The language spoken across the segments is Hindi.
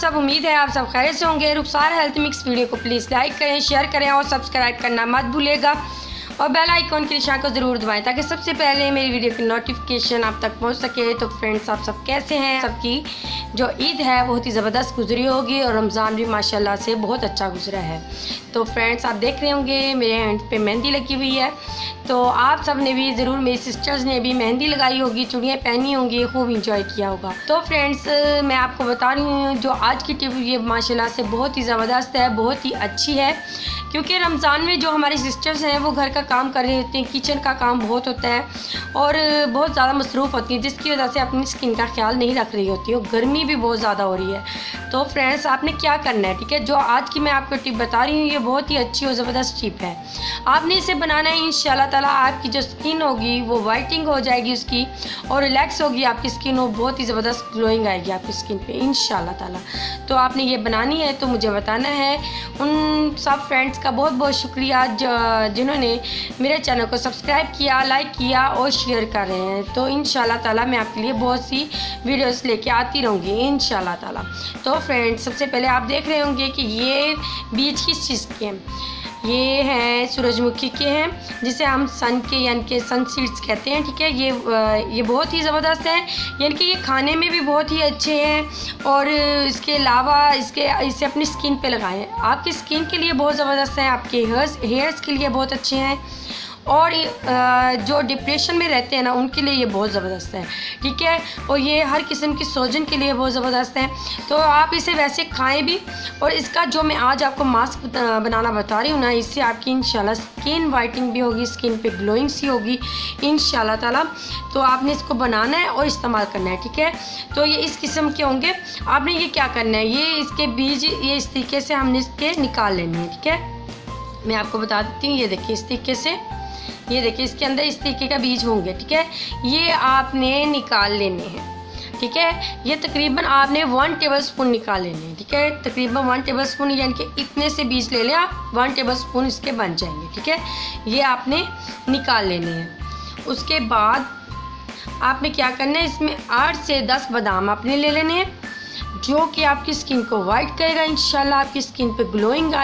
सब, उम्मीद है आप सब खैरियत से होंगे। रुखसार हेल्थ मिक्स वीडियो को प्लीज़ लाइक करें, शेयर करें और सब्सक्राइब करना मत भूलिएगा और बेल आइकॉन के निशान को ज़रूर दबाएं ताकि सबसे पहले मेरी वीडियो की नोटिफिकेशन आप तक पहुंच सके। तो फ्रेंड्स, आप सब कैसे हैं? सबकी जो ईद है बहुत ही ज़बरदस्त गुजरी होगी और रमज़ान भी माशाल्लाह से बहुत अच्छा गुजरा है। तो फ्रेंड्स, आप देख रहे होंगे मेरे हैंड पे मेहंदी लगी हुई है। तो आप सब ने भी ज़रूर, मेरी सिस्टर्स ने भी मेहंदी लगाई होगी, चूड़ियाँ पहनी होंगी, खूब इंजॉय किया होगा। तो फ्रेंड्स, मैं आपको बता रही हूँ जो आज की टिप ये माशाल्लाह से बहुत ही ज़बरदस्त है, बहुत ही अच्छी है। क्योंकि रमज़ान में जो हमारी सिस्टर्स हैं वो घर का काम कर रही होती हैं, किचन का काम बहुत होता है और बहुत ज़्यादा मसरूफ़ होती है, जिसकी वजह से अपनी स्किन का ख्याल नहीं रख रही होती है और गर्मी भी बहुत ज़्यादा हो रही है। तो फ्रेंड्स, आपने क्या करना है, ठीक है, जो आज की मैं आपको टिप बता रही हूँ ये बहुत ही अच्छी और ज़बरदस्त टिप है। आपने इसे बनाना है, इंशाल्लाह ताला आपकी जो स्किन होगी वो वाइटिंग हो जाएगी उसकी और रिलैक्स होगी आपकी स्किन और बहुत ही ज़बरदस्त ग्लोइंग आएगी आपकी स्किन पे इंशाल्लाह ताला। तो आपने ये बनानी है तो मुझे बताना है। उन सब फ्रेंड्स का बहुत बहुत शुक्रिया जिन्होंने मेरे चैनल को सब्सक्राइब किया, लाइक किया और शेयर कर रहे हैं। तो इंशाल्लाह ताला मैं आपके लिए बहुत सी वीडियोस लेके आती रहूँगी इंशाल्लाह ताला। तो फ्रेंड्स, सबसे पहले आप देख रहे होंगे कि ये बीज किस चीज़ के हैं। ये हैं सूरजमुखी के हैं, जिसे हम सन के यानी कि सन सीड्स कहते हैं, ठीक है। ये बहुत ही ज़बरदस्त है, यानी कि ये खाने में भी बहुत ही अच्छे हैं और इसके अलावा इसे अपनी स्किन पे लगाएं, आपकी स्किन के लिए बहुत ज़बरदस्त है, आपके हेयर्स के लिए बहुत अच्छे हैं और जो डिप्रेशन में रहते हैं ना उनके लिए ये बहुत ज़बरदस्त है, ठीक है। और ये हर किस्म की सोजन के लिए बहुत ज़बरदस्त है। तो आप इसे वैसे खाएं भी और इसका जो मैं आज आपको मास्क बनाना बता रही हूँ ना, इससे आपकी इंशाल्लाह स्किन वाइटिंग भी होगी, स्किन पे ग्लोइंग सी होगी इंशाल्लाह ताला। तो आपने इसको बनाना है और इस्तेमाल करना है, ठीक है। तो ये इस किस्म के होंगे। आपने ये क्या करना है, ये इसके बीज ये इस तरीके से हमने इसके निकाल लेने हैं, ठीक है। मैं आपको बता देती हूँ, ये देखिए इस तरीके से, ये देखिए इसके अंदर इस तरीके का बीज होंगे, ठीक है। ये आपने निकाल लेने हैं, ठीक है। ये तकरीबन आपने 1 टेबलस्पून निकाल लेने हैं, ठीक है। तकरीबन 1 टेबलस्पून यानी कि इतने से बीज ले लें आप, 1 टेबलस्पून इसके बन जाएंगे, ठीक है। ये आपने निकाल लेने हैं। उसके बाद आपने क्या करना है, इसमें 8 से 10 बादाम आपने ले लेने हैं, जो कि आपकी स्किन को वाइट करेगा इंशाल्लाह, आपकी स्किन पे ग्लोइंग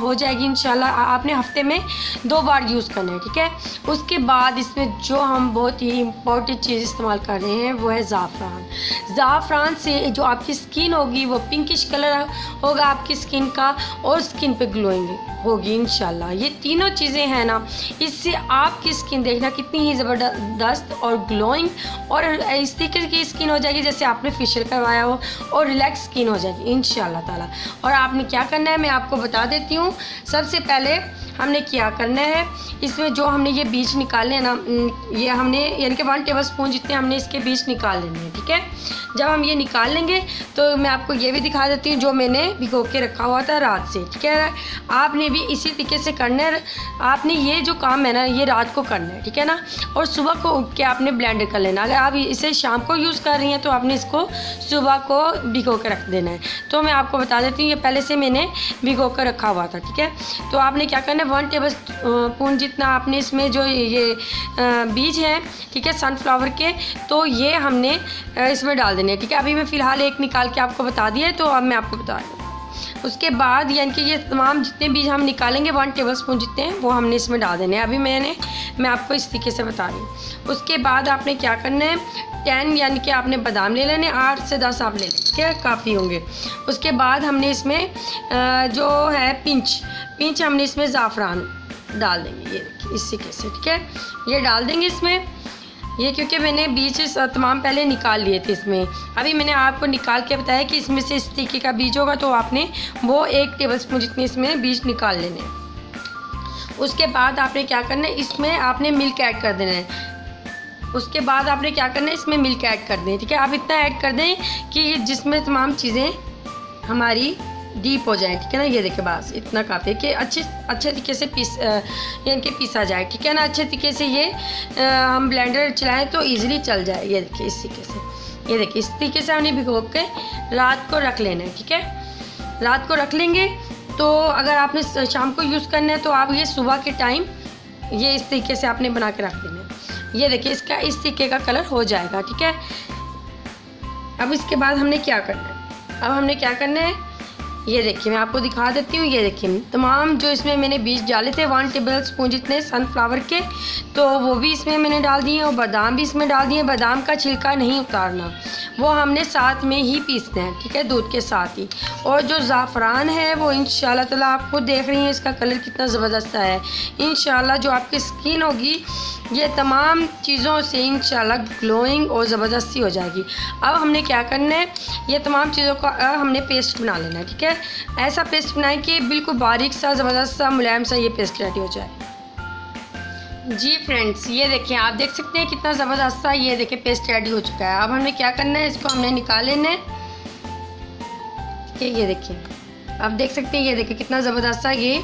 हो जाएगी इंशाल्लाह। आपने हफ्ते में 2 बार यूज़ करना है, ठीक है। उसके बाद इसमें जो हम बहुत ही इम्पोर्टेंट चीज़ इस्तेमाल कर रहे हैं वो है ज़ाफ़रान। ज़ाफ़रान से जो आपकी स्किन होगी वो पिंकिश कलर होगा आपकी स्किन का और स्किन पे ग्लोइंग होगी इंशाल्लाह। ये तीनों चीज़ें हैं ना, इससे आपकी स्किन देखना कितनी ही ज़बरदस्त और ग्लोइंग और इस तरीके की स्किन हो जाएगी जैसे आपने फेशियल करवाया हो और रिलैक्स स्किन हो जाएगी इंशाल्लाह ताला। और आपने क्या करना है मैं आपको बता देती हूँ। सबसे पहले हमने क्या करना है, इसमें जो हमने ये बीज निकाले हैं ना, ये हमने यानी कि 1 टेबलस्पून जितने हमने इसके बीज निकाल लेने हैं, ठीक है। जब हम ये निकाल लेंगे तो मैं आपको ये भी दिखा देती हूँ जो मैंने भिगो के रखा हुआ था रात से, ठीक है। आपने भी इसी तरीके से करना है। आपने ये जो काम है ना ये रात को करना है, ठीक है ना। और सुबह को उठ के आपने ब्लेंड कर लेना। अगर आप इसे शाम को यूज़ कर रही हैं तो आपने इसको सुबह को भिगो के रख देना है। तो मैं आपको बता देती हूँ, ये पहले से मैंने भिगो कर रखा हुआ था, ठीक है। तो आपने क्या करना है, 1 टेबलस्पून जितना आपने इसमें जो ये बीज हैं, ठीक है, सनफ्लावर के, तो ये हमने इसमें डाल देने, ठीक है। अभी मैं फ़िलहाल एक निकाल के आपको बता दिया, तो अब मैं आपको बता रही हूँ। उसके बाद यानी कि ये तमाम जितने बीज हम निकालेंगे 1 टेबलस्पून जितने हैं वो हमने इसमें डाल देने हैं। अभी मैं आपको इस तरीके से बता रही हूँ। उसके बाद आपने क्या करना है, 10 यानी कि आपने बादाम ले लेने, 8 से 10 आप ले लें, ठीक है, काफ़ी होंगे। उसके बाद हमने इसमें जो है पिंच हमने इसमें ज़ाफ़रान डाल देंगे, ये देखिए इस तरीके से, ठीक है। ये डाल देंगे इसमें, ये क्योंकि मैंने बीज तमाम पहले निकाल लिए थे इसमें। अभी मैंने आपको निकाल के बताया कि इसमें से इस तरीके का बीज होगा, तो आपने वो 1 टेबलस्पून जितने इसमें बीज निकाल लेने हैं। उसके बाद आपने क्या करना है, इसमें आपने मिल्क ऐड कर देना है। उसके बाद आपने क्या करना है, इसमें मिल्क ऐड कर दें, ठीक है। आप इतना ऐड कर दें कि जिसमें तमाम चीज़ें हमारी डीप हो जाए, ठीक है ना। ये देखिए बस इतना काफ़ी है कि अच्छे तरीके से यानी कि पीसा जाए, ठीक है ना। अच्छे तरीके से ये हम ब्लेंडर चलाएं तो इजीली चल जाए। ये देखिए इस तरीके से, ये देखिए इस तरीके से हमने भिगो के रात को रख लेना है, ठीक है। रात को रख लेंगे तो अगर आपने शाम को यूज़ करना है तो आप ये सुबह के टाइम ये इस तरीके से आपने बना के रख देना है। ये देखिए इसका इस तरीके का कलर हो जाएगा, ठीक है। अब इसके बाद हमने क्या करना है, अब हमने क्या करना है, ये देखिए मैं आपको दिखा देती हूँ। ये देखिए तमाम जो इसमें मैंने बीज डाले थे 1 टेबल स्पून जितने सनफ्लावर के, तो वो भी इसमें मैंने डाल दिए और बादाम भी इसमें डाल दिए। बादाम का छिलका नहीं उतारना, वो हमने साथ में ही पीसना है, ठीक है, दूध के साथ ही। और जो ज़ाफ़रान है वो इंशाल्लाह ताला आप खुद देख रही हैं इसका कलर कितना ज़बरदस्त है। इंशाल्लाह जो आपकी स्किन होगी ये तमाम चीज़ों से इंशाल्लाह ग्लोइंग और ज़बरदस्ती हो जाएगी। अब हमने क्या करना है, ये तमाम चीज़ों का हमने पेस्ट बना लेना है, ठीक है। ऐसा पेस्ट बनाएं कि बिल्कुल बारीक सा ज़बरदस्त सा मुलायम सा ये पेस्ट रेडी हो जाए। जी फ्रेंड्स, ये देखें, आप देख सकते हैं कितना ज़बरदस्त सा ये देखें पेस्ट रेडी हो चुका है। अब हमें क्या करना है, इसको हमने निकाल लेना है, ठीक है। ये देखिए आप देख सकते हैं, ये देखिए कितना ज़बरदस्त सा ये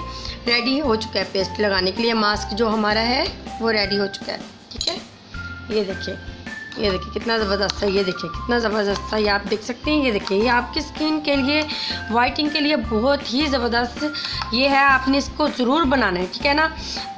रेडी हो चुका है पेस्ट लगाने के लिए। मास्क जो हमारा है वो रेडी हो चुका है, ठीक है। ये देखिए कितना ज़बरदस्त है, ये देखिए कितना ज़बरदस्त है, ये आप देख सकते हैं। ये देखिए ये आपकी स्किन के लिए वाइटिंग के लिए बहुत ही ज़बरदस्त ये है। आपने इसको ज़रूर बनाना है, ठीक है ना।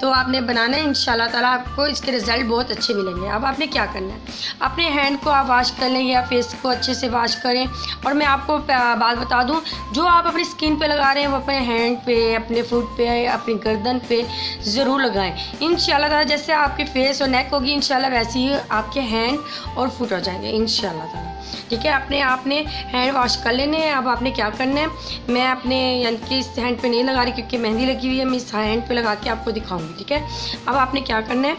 तो आपने बनाना है, इंशाल्लाह ताला आपको इसके रिज़ल्ट बहुत अच्छे मिलेंगे। अब आपने क्या करना है, अपने हैंड को आप वॉश कर लें या फेस को अच्छे से वॉश करें। और मैं आपको बात बता दूँ, जो आप अपनी स्किन पे लगा रहे हैं वो अपने हैंड पे, अपने फुट पे, अपनी गर्दन पे ज़रूर लगाएं। इंशाल्लाह ताला जैसे आपकी फेस और नेक होगी इंशाल्लाह वैसे ही आपके हैंड और फुट हो जाएंगे इंशाल्लाह ताला, ठीक है। आपने हैंड वॉश कर लेने हैं। अब आपने क्या करना है, मैं अपने यानी कि इस हैंड पे नहीं लगा रही क्योंकि मेहंदी लगी हुई है, मैं इस हैंड पे लगा के आपको दिखाऊंगी, ठीक है। अब आपने क्या करना है,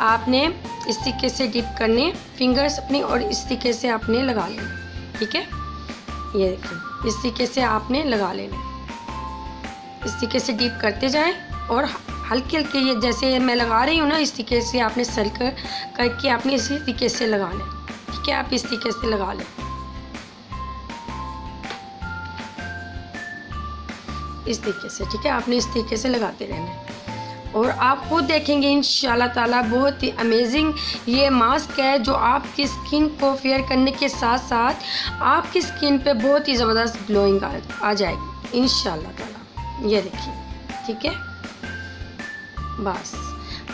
आपने इस तरीके से डिप करने फिंगर्स अपनी और इस तरीके से आपने लगा लेना, ठीक है। ये देखिए इस तरीके से आपने लगा लेना, इस तरीके से डिप करते जाएं और हल्के हल्के ये जैसे मैं लगा रही हूँ ना, इस तरीके से आपने सर्कल करके आपने इसी तरीके से लगा लें, ठीक है। आप इस तरीके से लगा लें, इस तरीके से, ठीक है। आपने इस तरीके से लगाते रहना है और आप खुद देखेंगे इंशाल्लाह ताला बहुत ही अमेजिंग ये मास्क है जो आपकी स्किन को फेयर करने के साथ साथ आपकी स्किन पे बहुत ही ज़बरदस्त ग्लोइंग आ जाएगी इंशाल्लाह ताला। ये देखिए, ठीक है। बस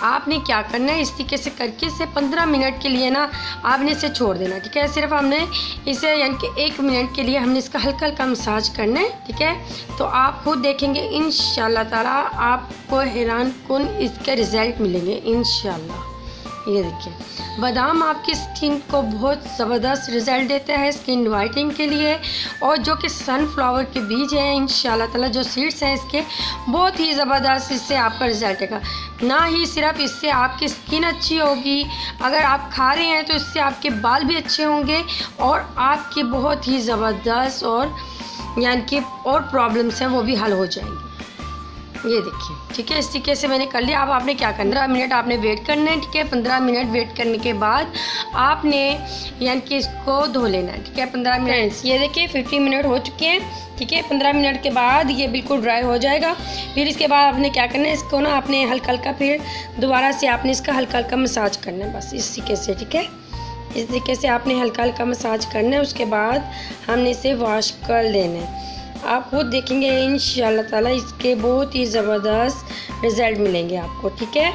आपने क्या करना है, इस तरीके से करके इसे 15 मिनट के लिए ना आपने इसे छोड़ देना, ठीक है। सिर्फ हमने इसे यानी कि 1 मिनट के लिए हमने इसका हल्का हल्का मसाज करना है, ठीक है। तो आप खुद देखेंगे इंशाल्लाह ताला आपको हैरान कुन इसके रिज़ल्ट मिलेंगे इंशाल्लाह। ये देखिए बादाम आपकी स्किन को बहुत ज़बरदस्त रिज़ल्ट देता है स्किन वाइटनिंग के लिए। और जो कि सनफ्लावर के बीज हैं इंशाल्लाह ताला जो सीड्स हैं इसके बहुत ही ज़बरदस्त इससे आपका रिज़ल्ट आएगा। ना ही सिर्फ इससे आपकी स्किन अच्छी होगी, अगर आप खा रहे हैं तो इससे आपके बाल भी अच्छे होंगे और आपकी बहुत ही ज़बरदस्त और यानी कि और प्रॉब्लम्स हैं वो भी हल हो जाएंगी। ये देखिए, ठीक है। इस तरीके से मैंने कर लिया। अब आपने क्या करना, 15 मिनट आपने वेट करना है, ठीक है। 15 मिनट वेट करने के बाद आपने यानी कि इसको धो लेना है, ठीक है। 15 मिनट, ये देखिए 50 मिनट हो चुके हैं, ठीक है। 15 मिनट के बाद ये बिल्कुल ड्राई हो जाएगा। फिर इसके बाद आपने क्या करना है, इसको ना आपने हल्का हल्का फिर दोबारा से आपने इसका हल्का हल्का मसाज करना है, बस इस तरीके से, ठीक है। इस तरीके से आपने हल्का हल्का मसाज करना है। उसके बाद हमने इसे वॉश कर लेना है। आप खुद देखेंगे इंशाल्लाह ताला इसके बहुत ही ज़बरदस्त रिज़ल्ट मिलेंगे आपको, ठीक है।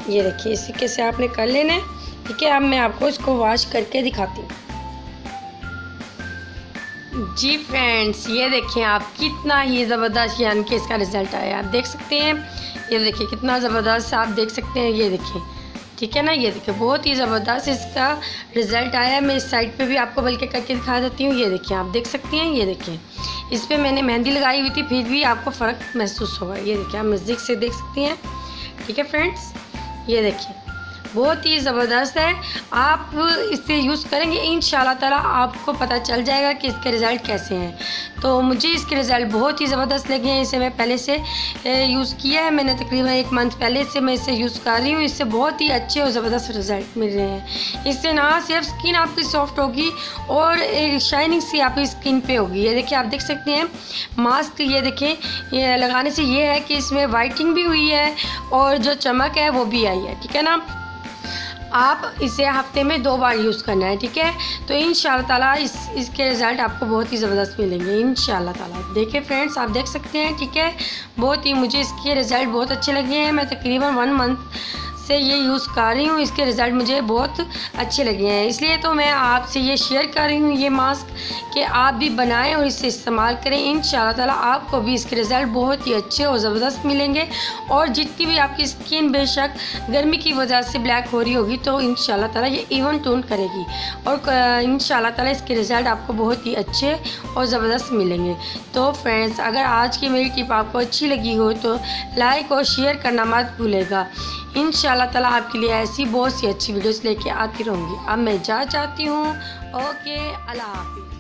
ये देखिए इस तरीके से आपने कर लेना है, ठीक है। अब मैं आपको इसको वॉश करके दिखाती हूँ। जी फ्रेंड्स, ये देखें आप कितना ही ज़बरदस्त यानी कि इसका रिज़ल्ट आया, आप देख सकते हैं। ये देखिए कितना ज़बरदस्त आप देख सकते हैं, ये देखिए, ठीक है ना। ये देखिए बहुत ही ज़बरदस्त इसका रिज़ल्ट आया है। मैं इस साइड पे भी आपको बल्कि करके दिखा देती हूँ। ये देखिए आप देख सकती हैं, ये देखिए इस पर मैंने मेहंदी लगाई हुई थी फिर भी आपको फ़र्क महसूस होगा। ये देखिए आप नज़दीक से देख सकती हैं, ठीक है फ्रेंड्स। ये देखिए बहुत ही ज़बरदस्त है। आप इसे यूज़ करेंगे इंशाल्लाह ताला आपको पता चल जाएगा कि इसके रिज़ल्ट कैसे हैं। तो मुझे इसके रिज़ल्ट बहुत ही ज़बरदस्त लगे हैं। इसे मैं पहले से यूज़ किया है, मैंने तकरीबन 1 मंथ पहले से मैं इसे यूज़ कर रही हूँ। इससे बहुत ही अच्छे और ज़बरदस्त रिज़ल्ट मिल रहे हैं। इससे ना सिर्फ स्किन आपकी सॉफ्ट होगी और एक शाइनिंग सी आपकी स्किन पे होगी। ये देखिए आप देख सकते हैं मास्क, ये देखें ये लगाने से ये है कि इसमें वाइटिंग भी हुई है और जो चमक है वो भी आई है, ठीक है ना। आप इसे हफ्ते में 2 बार यूज़ करना है, ठीक है। तो इंशाल्लाह ताला इसके रिज़ल्ट आपको बहुत ही ज़बरदस्त मिलेंगे इंशाल्लाह ताला। देखिए फ्रेंड्स आप देख सकते हैं, ठीक है। बहुत ही मुझे इसके रिज़ल्ट बहुत अच्छे लगे हैं। मैं तकरीबन 1 मंथ से ये यूज़ कर रही हूँ, इसके रिज़ल्ट मुझे बहुत अच्छे लगे हैं, इसलिए तो मैं आपसे ये शेयर कर रही हूँ ये मास्क कि आप भी बनाएं और इसे इस्तेमाल करें। इंशाल्लाह ताला आपको भी इसके रिज़ल्ट बहुत ही अच्छे और ज़बरदस्त मिलेंगे। और जितनी भी आपकी स्किन बेशक गर्मी की वजह से ब्लैक हो रही होगी तो इंशाल्लाह ताला ये इवन टोन करेगी और इंशाल्लाह ताला इसके रिज़ल्ट आपको बहुत ही अच्छे और ज़बरदस्त मिलेंगे। तो फ्रेंड्स, अगर आज की मेरी टिप आपको अच्छी लगी हो तो लाइक और शेयर करना मत भूलेगा। इंशाल्लाह ताला आपके लिए ऐसी बहुत सी अच्छी वीडियोस लेके आती रहूँगी। अब मैं जा चाहती हूँ। ओके, अल्लाह हाफिज़।